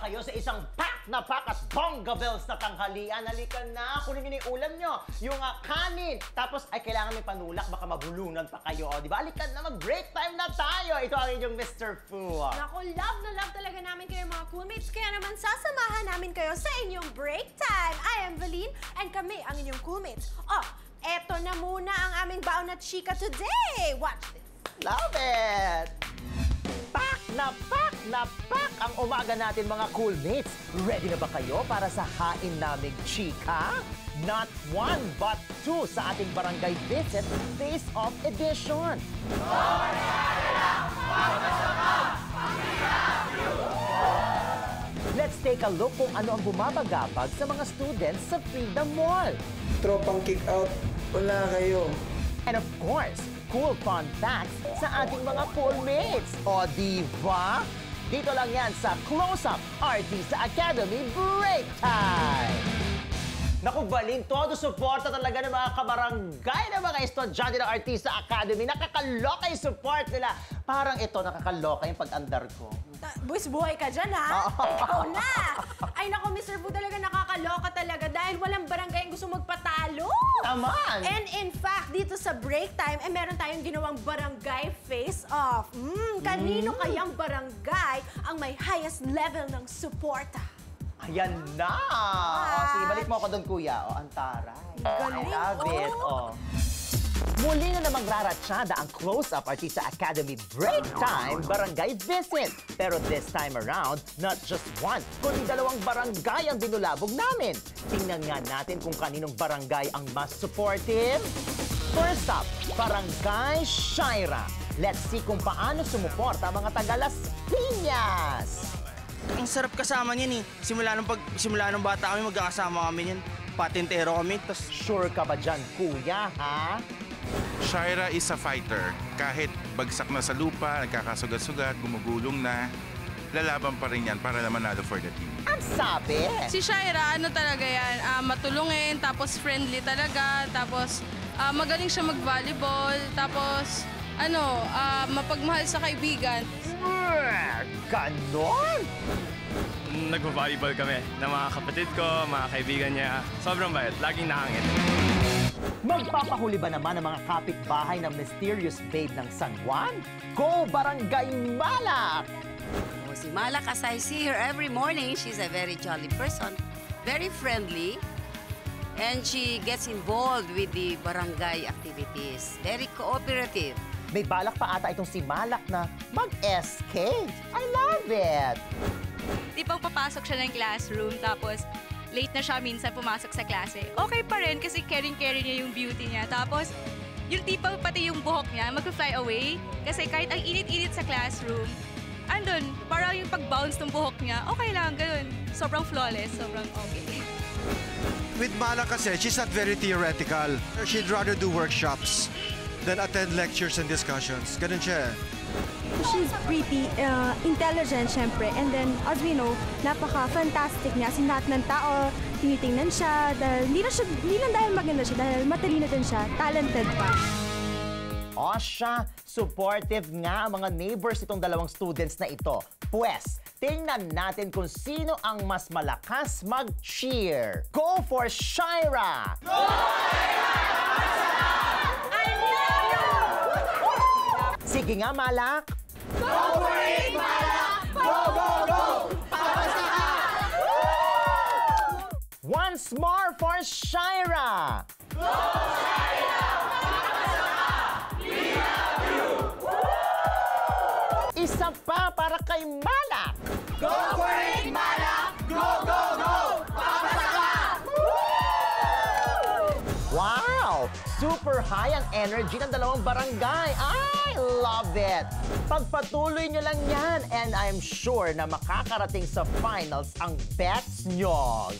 kayo sa isang pack na pack at bongga bells na tanghalian? Halika na, kunin nyo yung ulam nyo, yung kanin. Tapos ay kailangan may panulak, baka mabulunan pa kayo. Di ba? Halika na, mag-break time na tayo. Ito ang inyong Mr. Fu. Naku, love na love talaga namin kayo mga coolmates. Kaya naman sasamahan namin kayo sa inyong break time. I am Valine and kami ang inyong coolmates. Oh, eto na muna ang aming baon na chika today. Watch this. Love it! Pack na pack ang umaga natin mga coolmates. Ready na ba kayo para sa hain naming chika? Not one but two sa ating barangay visit face-off edition. Let's take a look kung ano ang bumabagabag sa mga students sa Freedom Mall. Tropang kick out, wala kayo. And of course, cool fun facts sa ating mga coolmates. O diba? Dito lang yan sa Close-Up Artista Academy Break Time! Naku, Baling, todo suporta talaga ng mga kabarangay ng mga estudyante ng Artista Academy. Nakakaloka yung support nila. Parang ito, nakakaloka yung pag-andar ko. Buwis buhay ka dyan, ha? Ikaw na! Ay, naku, Mr. Fu, talaga nakakaloka talaga dahil walang barangay ang gusto magpatalo. Taman! And in fact, dito sa break time, meron tayong ginawang barangay face-off. Kanino kayang barangay ang may highest level ng suporta? Ayan na! O, sige, balik mo ako doon, kuya. O, ang taray. Galing, I love it. O. Muli na namang raratsyada ang Close-Up Artista Academy Break Time Barangay Visit. Pero this time around, not just one, kundi dalawang barangay ang binulabog namin. Tingnan nga natin kung kaninong barangay ang mas supportive. First up, Barangay Shaira. Let's see kung paano sumuporta ang mga taga Las Piñas. Ang sarap kasama niyan eh. Simula nung bata kami, magkakasama kami niyan. Patintero kami, tas... Sure ka ba dyan, kuya, ha? Shaira is a fighter. Kahit bagsak na sa lupa, nagkakasugat-sugat, gumugulong na, lalaban pa rin yan para naman manalo for the team. Ang sabi! Si Shaira, ano talaga yan, matulungin, tapos friendly talaga, tapos magaling siya mag-volleyball, tapos mapagmahal sa kaibigan. Ganon? Nagvo-volleyball kami ng mga kapatid ko, mga kaibigan niya. Sobrang bait, laging nakangit. Magpapahuli ba naman ang mga kapitbahay ng mysterious babe ng San Juan? Go Barangay Malak! Oh, si Malak, as I see her every morning, she's a very jolly person, very friendly, and she gets involved with the barangay activities. Very cooperative. May balak pa ata itong si Malak na mag-escape. I love it! Tipong papasok siya ng classroom, tapos late na siya minsan pumasok sa klase. Okay pa rin kasi caring-caring niya yung beauty niya. Tapos, yung tipong pati yung buhok niya, mag-fly away. Kasi kahit ang init-init sa classroom, andun, parang yung pag-bounce ng buhok niya, okay lang, ganun. Sobrang flawless, sobrang okay. With Malak kasi, she's not very theoretical. She'd rather do workshops than attend lectures and discussions. Ganun siya. She's pretty intelligent, syempre. And then, as we know, napaka-fantastic niya. Kasi lahat ng tao, tinitingnan siya. Dahil, hindi lang dahil maganda siya, dahil matalino din siya, talented pa. O siya, supportive nga ang mga neighbors itong dalawang students na ito. Pwes, tingnan natin kung sino ang mas malakas mag-cheer. Go for Shaira! Go Shaira! Sige nga, Malak! Go for it, Malak! Go, go, go! Papasa ka! Once more for Shaira! Go, Shaira! Papasa ka! We love you! Isa pa para kay Malak! Go for it, Malak! Go, go, go! Papasa ka! Wow! Super high ang energy ng dalawang barangay. I love it! Pagpatuloy nyo lang yan and I'm sure na makakarating sa finals ang bets nyo.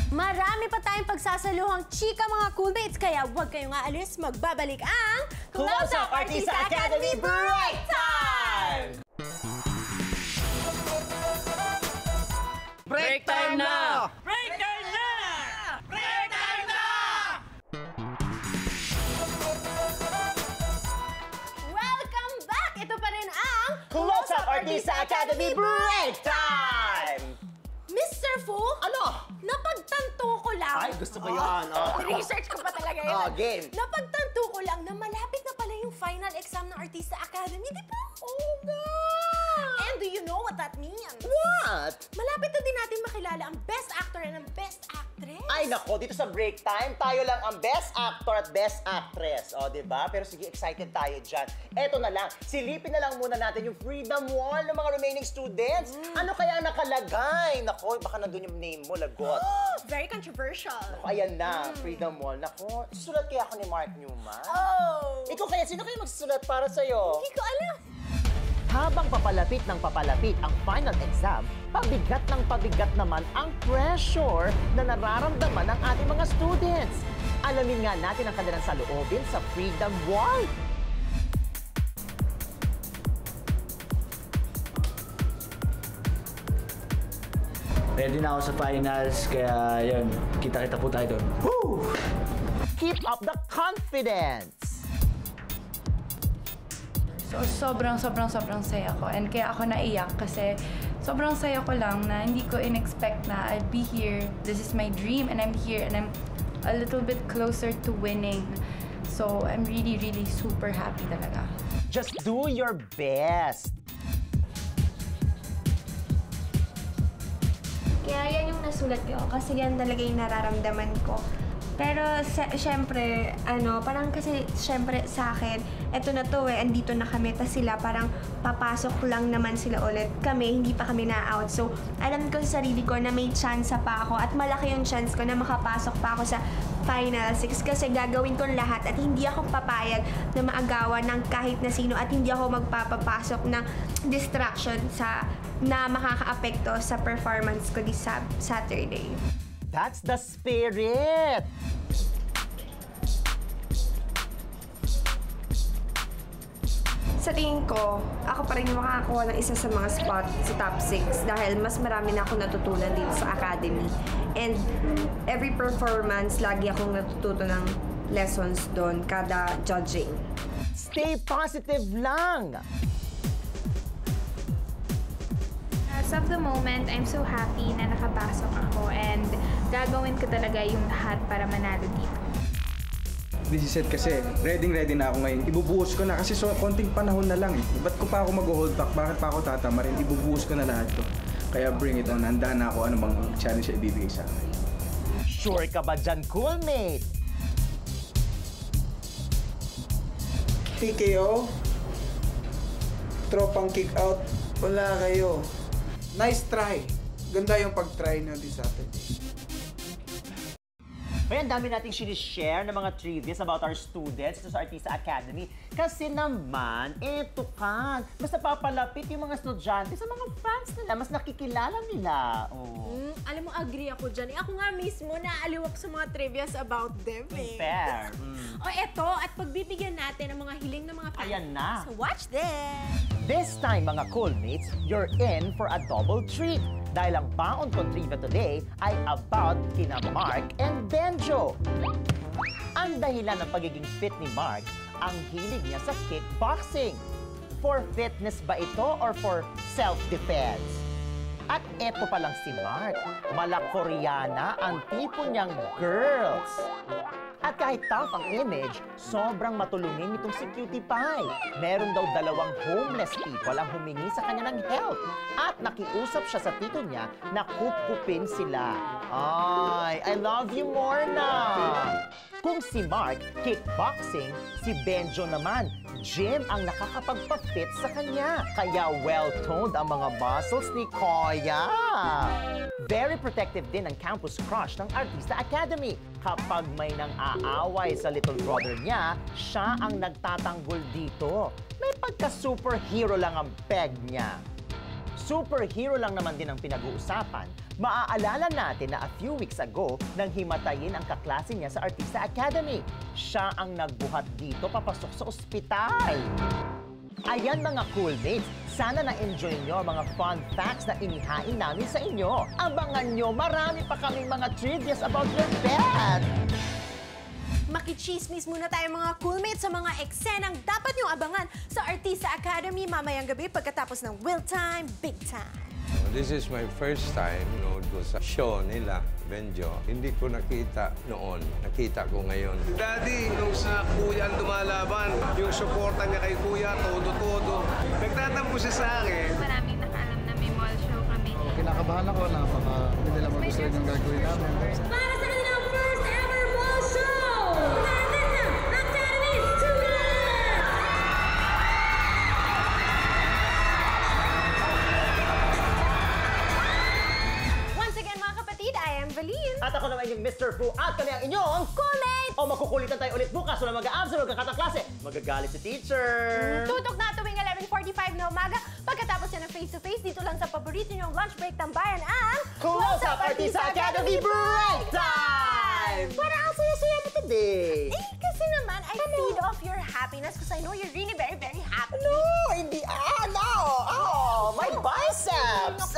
Marami pa tayong pagsasaluhang chika mga coolmates, kaya huwag kayong aalis, magbabalik ang Close-Up Artista Academy Break Time! Break time na! Break time na! Break time na! Welcome back! Ito pa rin ang Close-Up Artista Academy Break Time! Mr. Fu? Ano? Napagtanto ko lang. Ay, gusto ko yun. Oh. Research ko pa talaga yun. Oh, game. Napagtanto ko lang na malapit na pala yung final exam ng Artista Academy, di ba? Oh, And do you know what that means? What? Malapit na din natin makilala ang Best Actor and ang Best Actress. Ay, nako, dito sa break time, tayo lang ang Best Actor at Best Actress. O, diba? Pero sige, excited tayo dyan. Eto na lang, silipin na lang muna natin yung Freedom Wall ng mga remaining students. Ano kaya nakalagay? Nako, baka nandun yung name mo, lagot. Very controversial. Nako, ayan na, Freedom Wall. Nako, susulat kaya ako ni Mark Newman. Oh! Ikaw kaya, sino kaya magsusulat para sa'yo? Hindi ko alam. Habang papalapit ng papalapit ang final exam, pabigat ng pabigat naman ang pressure na nararamdaman ng ating mga students. Alamin nga natin ang kanilang saloobin sa Freedom Wall. Ready na ako sa finals, kaya yun, kita-kita po tayo doon. Woo! Keep up the confidence! So, sobrang saya ko. And kaya ako naiyak kasi sobrang saya ko lang na hindi ko in-expect na I'd be here. This is my dream and I'm here and I'm a little bit closer to winning. So, I'm really, really super happy talaga. Just do your best! Kaya yan yung nasulat ko kasi yan talaga yung nararamdaman ko. Pero syempre, parang kasi syempre sa akin, eto na to andito na kami, tas sila parang papasok lang naman sila ulit. Kami, hindi pa kami na-out. So, alam ko sa sarili ko na may chance pa ako at malaki yung chance ko na makapasok pa ako sa Final 6 kasi gagawin ko lahat at hindi ako papayag na maagawan ng kahit na sino at hindi ako magpapapasok ng distraction na makakaapekto sa performance ko this Saturday. That's the spirit! Sa tingin ko, ako pa rin yung makakakuha ng isa sa mga spot sa top 6 dahil mas marami na ako natutunan dito sa Academy. And every performance, lagi akong natututo ng lessons doon kada judging. Stay positive lang! As of the moment, I'm so happy na nakapasok ako and gagawin ko talaga yung lahat para manalo dito. This is it kasi, ready na ako ngayon. Ibubuhos ko na kasi konting panahon na lang eh. Ba't ko pa ako mag-hold back? Bakit pa ako tatamarin? Ibubuhos ko na lahat to. Kaya bring it on. Handa na ako anumang challenge na ibibigay sa akin. Sure ka ba dyan, coolmate? TKO? Tropang kick out? Wala kayo. Nice try. Ganda yung pag-try na this Saturday. May ang dami nating sinishare ng mga trivias about our students sa Artista Academy. Kasi naman, eto ka, mas napapalapit yung mga estudyante sa mga fans nila, mas nakikilala nila. Oh. Alam mo, agree ako dyan. Ako nga mismo, naaliw ako sa mga trivias about them eh. Fair. O eto, at pagbibigyan natin ang mga hiling ng mga fans. Ayan na. So watch this! This time, mga coolmates, you're in for a double treat. Dahil ang baon kong trivia today ay about kina Mark and Benjo. Ang dahilan ng pagiging fit ni Mark, ang hilig niya sa kickboxing. For fitness ba ito or for self-defense? At eto pa lang si Mark, mala-Koreana ang tipo niyang girls. At kahit tough ang image, sobrang matulungin itong si Cutie Pie. Meron daw 2 homeless people ang humingi sa kanya ng help. At nakiusap siya sa tito niya na kupkupin sila. Ay, I love you more na! Kung si Mark, kickboxing, si Benjo naman, gym ang nakakapagpa-fit sa kanya. Kaya well-toned ang mga muscles ni Koya. Very protective din ang campus crush ng Artista Academy. Kapag may nang aaway sa little brother niya, siya ang nagtatanggol dito. May pagka-superhero lang ang peg niya. Superhero lang naman din ang pinag-uusapan. Maaalala natin na a few weeks ago nang himatayin ang kaklase niya sa Artista Academy. Siya ang nagbuhat dito papasok sa ospital. Ayan mga coolmates, sana na-enjoy nyo mga fun facts na inihain namin sa inyo. Abangan nyo, marami pa kaming mga trivias about your pet! makichismis muna tayo mga coolmates sa mga eksenang dapat niyong abangan sa Artista Academy mamayang gabi pagkatapos ng Will Time, Big Time. This is my first time nood ko sa show nila, Benjo. Hindi ko nakita noon. Nakita ko ngayon. Daddy, nung sa Kuya ang lumalaban, yung suporta niya kay Kuya, todo-todo. Nagtatampo siya sa akin. Maraming nakaalam na may mall show kami. Kinakabahan ako, hindi nila magustuhan yung gagawin namin. Para sa kanilang first ever mall show! Academy Once again mga kapatid, I am Valine. At ako naman yung Mr. Fu at kami ang inyong Coolmates! O makukulitan tayo ulit bukas. Wala mag-a-abs o magkakatang klase. Magagalit si teacher. Tutok na tuwing 11:45 na umaga. Pagkatapos yan ng face-to-face, dito lang sa paborito niyong lunch break tambayan ang Close Up Artista Academy Break Time! Parang ang saya-saya mo today. Kasi naman, I feed off your happiness because I know you're really very, very happy. No, hindi. No. Oh, my biceps.